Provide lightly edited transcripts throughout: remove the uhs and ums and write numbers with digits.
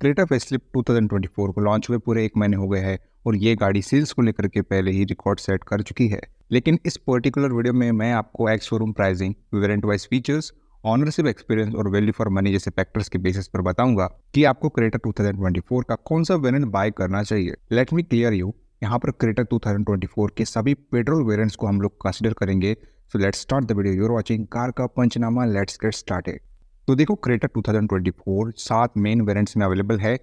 Creta facelift 2024 को launch हुए पूरे 1 महीने हो गए हैं और ये गाड़ी सेल्स को लेकर के पहले ही रिकॉर्ड सेट कर चुकी है। लेकिन इस पर्टिकुलर वीडियो में मैं आपको x showroom pricing, variant wise features, ownership experience और वैल्यू फॉर मनी जैसे फैक्टर्स के बेसिस पर बताऊंगा कि आपको क्रेटा 2024 का कौन सा वेरिएंट बाय करना चाहिए। लेट मी क्लियर यू, यहाँ पर क्रेटा 2024 के सभी पेट्रोल वेरिएंट्स को हम लोग कंसिडर करेंगे। So let's start the video. Your watching car का पंचनामा, लेट्स गेट स्टार्टेड। तो देखो, क्रेटा 2024 7 मेन वेरिएंट्स में अवेलेबल है।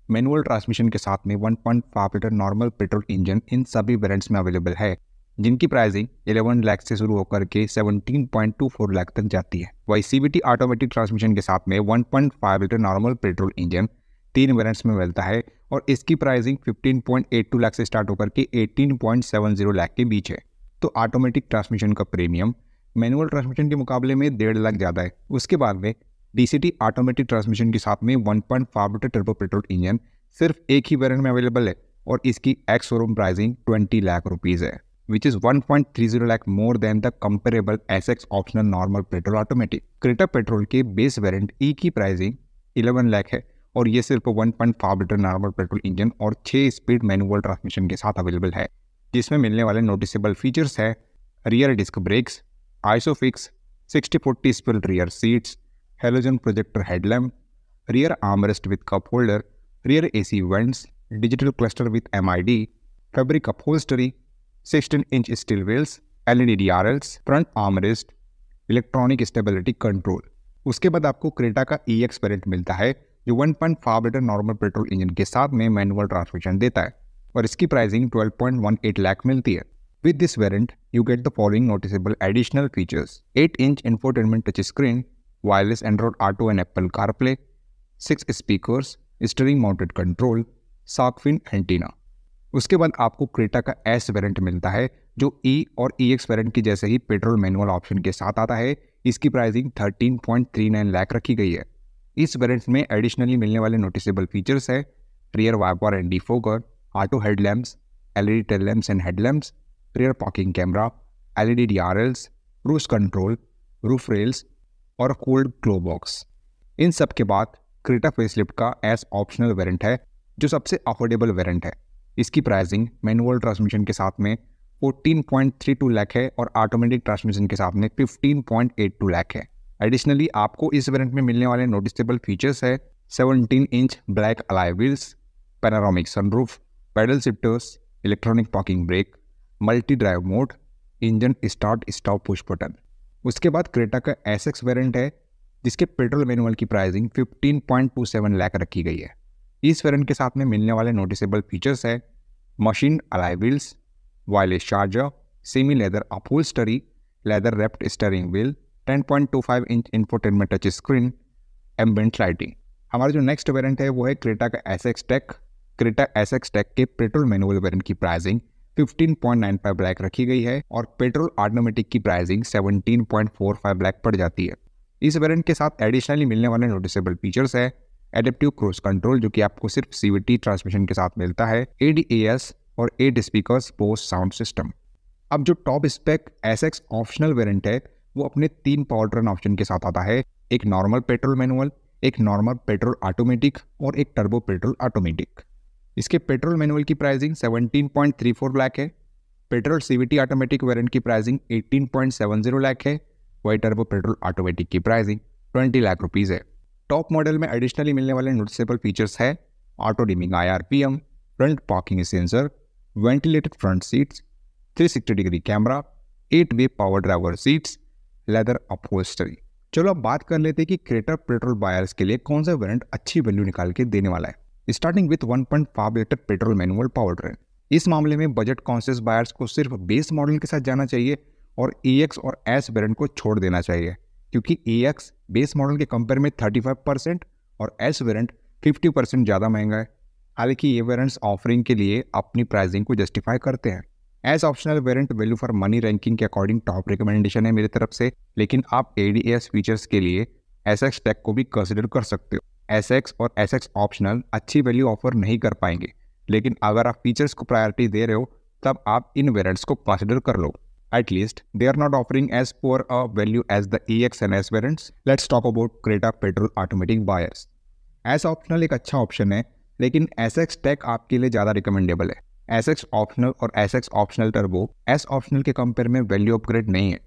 मैनुअल ट्रांसमिशन के साथ में 1.5 लीटर नॉर्मल पेट्रोल इंजन इन सभी वेरिएंट्स में अवेलेबल है, जिनकी प्राइसिंग 11 लाख से शुरू होकर के 17.24 लाख तक जाती है। वही सीवीटी ऑटोमेटिक ट्रांसमिशन के साथ में 1.5 litre normal petrol engine 3 variants में मिलता है और इसकी प्राइसिंग 15.82 लाख से स्टार्ट होकर के 18.70 लाख के बीच है। तो ऑटोमेटिक ट्रांसमिशन का प्रीमियम मैनुअल ट्रांसमिशन के मुकाबले में 1.5 लाख ज़्यादा है। उसके बाद में डीसीटी ऑटोमेटिक ट्रांसमिशन के साथ में 1.5 लीटर टर्बो पेट्रोल इंजन सिर्फ एक ही वेरिएंट में अवेलेबल है और इसकी ex showroom pricing 20 lakh rupees है, which is 1.30 lakh more than the comparable SX optional normal petrol automatic. Creta petrol के बेस वेरिएंट ई की प्राइसिंग 11 लाख है और ये सिर्फ 1.5 लीटर नॉर्मल पेट्रोल इंजन और 6 स्पीड मैनुअल ट्रांसमिशन के साथ अवेलेबल है, जिसमें मिलने वाले नोटिसेबल फीचर्स है rear disc brakes, ISOFIX, 60/40 split rear seats, halogen projector headlamp, rear armrest with cup holder, rear AC vents, digital cluster with MID, fabric upholstery, 16 inch steel wheels, LED DRLs, front armrest, electronic stability control. उसके बाद आपको Creta का EX variant मिलता है जो 1.5 litre normal petrol engine के साथ में मैनुअल ट्रांसमिशन देता है और इसकी प्राइसिंग 12.18 लाख मिलती है। With this variant, you get the following noticeable additional features: 8-inch infotainment touchscreen, wireless Android Auto and Apple CarPlay, 6 speakers, steering mounted control, shark fin antenna। उसके बाद आपको क्रेटा का एस वेरिएंट मिलता है जो ई और EX वेरिएंट की जैसे ही पेट्रोल मैनुअल ऑप्शन के साथ आता है। इसकी प्राइसिंग 13.39 लाख रखी गई है। इस वेरिएंट में एडिशनली मिलने वाले नोटिसेबल फीचर्स है rear wiper and defogger, auto headlamps, LED tail lamps and headlamps, rear parking camera, LED DRLs, cruise control, roof rails और कोल्ड क्लो बॉक्स। इन सब के बाद क्रेटा फेसलिफ्ट का एस ऑप्शनल वेरिएंट है जो सबसे अफोर्डेबल वेरिएंट है। इसकी प्राइसिंग मैनुअल ट्रांसमिशन के साथ में 14.32 लाख है और ऑटोमेटिक ट्रांसमिशन के साथ में 15.82 लाख है। एडिशनली आपको इस वेरिएंट में मिलने वाले नोटिसेबल फीचर्स है 17 inch black alloy wheels, panoramic sunroof, paddle shifters, electronic parking brake, multi drive mode, engine start stop push button. उसके बाद क्रेटा का एसएक्स वेरिएंट है जिसके पेट्रोल मैनुअल की प्राइसिंग 15.27 लाख रखी गई है। इस वेरिएंट के साथ में मिलने वाले नोटिसेबल फीचर्स है machine alloy wheels, wireless charger, semi leather upholstery, leather wrapped steering wheel, 10.25 inch infotainment touch screen, ambient lighting. हमारा जो नेक्स्ट वेरिएंट है वो है क्रेटा का SX tech. Creta SX tech के पेट्रोल मैनुअल वेरिएंट की pricing 15.95 lakh रखी गई है और पेट्रोल ऑटोमेटिक की प्राइसिंग 17.45 लाख पड़ जाती है। इस वेरिएंट के साथ एडिशनली मिलने वाले नोटिसेबल फीचर्स है एडेप्टिव क्रूज कंट्रोल जो कि आपको सिर्फ सीवीटी ट्रांसमिशन के साथ मिलता है, ADAS और 8 स्पीकर्स बोस साउंड सिस्टम। अब जो top spec SX optional variant है वो अपने 3 पावर ट्रेन ऑप्शन के साथ आता है, एक नॉर्मल पेट्रोल मैनुअल, एक नॉर्मल पेट्रोल ऑटोमेटिक और एक टर्बो पेट्रोल ऑटोमेटिक। इसके पेट्रोल मैनुअल की प्राइसिंग 17.34 लाख है, पेट्रोल सीवीटी ऑटोमेटिक वेरिएंट की प्राइसिंग 18.70 लाख है, वही टर्बो पेट्रोल ऑटोमेटिक की प्राइसिंग 20 लाख रुपीज़ है। टॉप मॉडल में एडिशनली मिलने वाले नोटिसेबल फीचर्स है auto dimming IRPM, front parking sensor, ventilated front seats, 360 degree camera, 8 वे पावर ड्राइवर सीट्स, लेदर अपहोल्स्टरी। चलो अब बात कर लेते हैं कि क्रेटा पेट्रोल बायर्स के लिए कौन सा वेरिएंट अच्छी वैल्यू निकाल के देने वाला है। Starting with 1.5 litre petrol manual power train. इस मामले में बजट कॉन्शियस बायर्स को सिर्फ बेस मॉडल के साथ जाना चाहिए और EX और S वेरिएंट को छोड़ देना चाहिए, क्योंकि EX बेस मॉडल के कंपेयर में 35% और S वेरिएंट 50% ज़्यादा महंगा है। हालांकि ये वेरिएंट्स ऑफरिंग के लिए अपनी प्राइसिंग को जस्टिफाई करते हैं। S optional variant value for money ranking के अकॉर्डिंग टॉप रिकमेंडेशन है मेरी तरफ से, लेकिन आप ADAS फीचर्स के लिए SX टेक को भी कंसिडर कर सकते हो। SX और SX ऑप्शनल अच्छी वैल्यू ऑफर नहीं कर पाएंगे, लेकिन अगर आप फीचर्स को प्रायोरिटी दे रहे हो तब आप इन वेरिएंट्स को कंसिडर कर लो। At least they are not offering as poor a value as the EX and S variants. Let's talk about Creta petrol automatic buyers. S optional एक अच्छा ऑप्शन है, लेकिन एसएक्स टेक आपके लिए ज़्यादा रिकमेंडेबल है। एसएक्स ऑप्शनल और SX optional turbo S optional के कंपेयर में वैल्यू अपग्रेड नहीं है।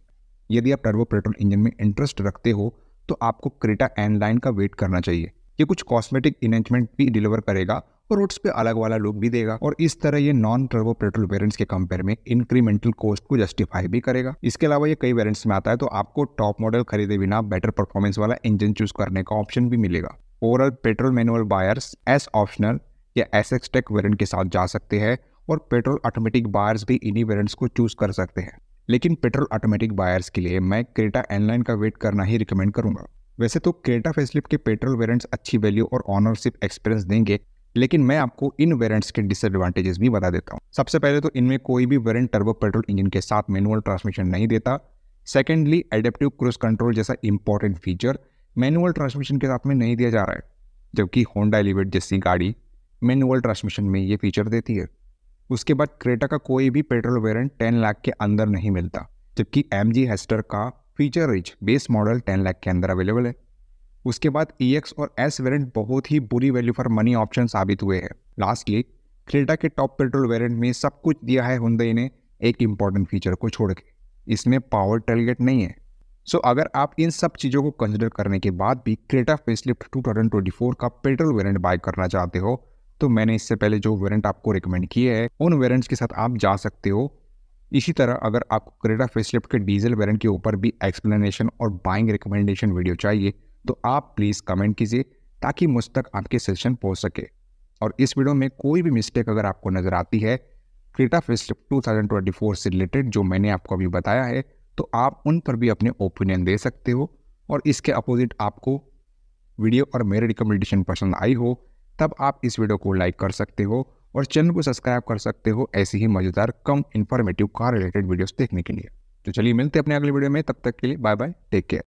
यदि आप टर्बो पेट्रोल इंजन में इंटरेस्ट रखते हो तो आपको क्रेटा एन लाइन का वेट करना चाहिए। ये कुछ कॉस्मेटिक इन्हेंसमेंट भी डिलीवर करेगा और रोड्स पे अलग वाला लुक भी देगा, और इस तरह ये नॉन टर्बो पेट्रोल वेरिएंट्स के कंपेयर में इंक्रीमेंटल कॉस्ट को जस्टिफाई भी करेगा। इसके अलावा ये कई वेरिएंट्स में आता है, तो आपको टॉप मॉडल खरीदे बिना बेटर परफॉर्मेंस वाला इंजन चूज करने का ऑप्शन भी मिलेगा। Overall petrol manual buyers S optional या एसएक्स टेक वेरिएंट के साथ जा सकते हैं, और पेट्रोल ऑटोमेटिक बायर्स भी इन्हीं वेरिएंट्स को चूज कर सकते हैं। लेकिन पेट्रोल ऑटोमेटिक बायर्स के लिए मैं क्रेटा एनलाइन का वेट करना ही रिकमेंड करूंगा। वैसे तो क्रेटा फेसलिफ्ट के पेट्रोल वेरिएंट्स अच्छी वैल्यू और ऑनरशिप एक्सपीरियंस देंगे, लेकिन मैं आपको इन वेरिएंट्स के डिसएडवांटेजेस भी बता देता हूँ। सबसे पहले तो इनमें कोई भी वेरिएंट टर्बो पेट्रोल इंजन के साथ मैनुअल ट्रांसमिशन नहीं देता। सेकेंडली, एडेप्टिव क्रूज कंट्रोल जैसा इंपॉर्टेंट फीचर मैनुअल ट्रांसमिशन के साथ में नहीं दिया जा रहा है, जबकि होंडा एलिवेट जैसी गाड़ी मैनुअल ट्रांसमिशन में ये फीचर देती है। उसके बाद क्रेटा का कोई भी पेट्रोल वेरिएंट 10 लाख के अंदर नहीं मिलता, जबकि एमजी हेस्टर का feature rich base model 10 lakh के अंदर अवेलेबल है। उसके बाद EX और S वेरिएंट बहुत ही बुरी वैल्यू फॉर मनी ऑप्शन साबित हुए हैं। लास्टली, क्रेटा के टॉप पेट्रोल वेरिएंट में सब कुछ दिया है हुंडई ने, एक इंपॉर्टेंट फीचर को छोड़ के, इसमें पावर टेलगेट नहीं है। सो अगर आप इन सब चीज़ों को कंसिडर करने के बाद भी क्रेटा फेसलिफ्ट 2024 का पेट्रोल वेरिएंट बाय करना चाहते हो, तो मैंने इससे पहले जो वेरिएंट आपको रिकमेंड किए हैं उन वेरिएंट्स के साथ आप जा सकते हो। इसी तरह अगर आपको क्रेटा फेसलिफ्ट के डीजल वेरिएंट के ऊपर भी एक्सप्लेनेशन और बाइंग रिकमेंडेशन वीडियो चाहिए, तो आप प्लीज़ कमेंट कीजिए ताकि मुझ तक आपके सजेशन पहुंच सके। और इस वीडियो में कोई भी मिस्टेक अगर आपको नज़र आती है क्रेटा फेसलिफ्ट 2024 से रिलेटेड जो मैंने आपको अभी बताया है, तो आप उन पर भी अपने ओपिनियन दे सकते हो। और इसके अपोजिट आपको वीडियो और मेरे रिकमेंडेशन पसंद आई हो, तब आप इस वीडियो को लाइक कर सकते हो और चैनल को सब्सक्राइब कर सकते हो ऐसी ही मज़ेदार कम इन्फॉर्मेटिव कार रिलेटेड वीडियोस देखने के लिए। तो चलिए मिलते हैं अपने अगले वीडियो में, तब तक के लिए बाय बाय, टेक केयर।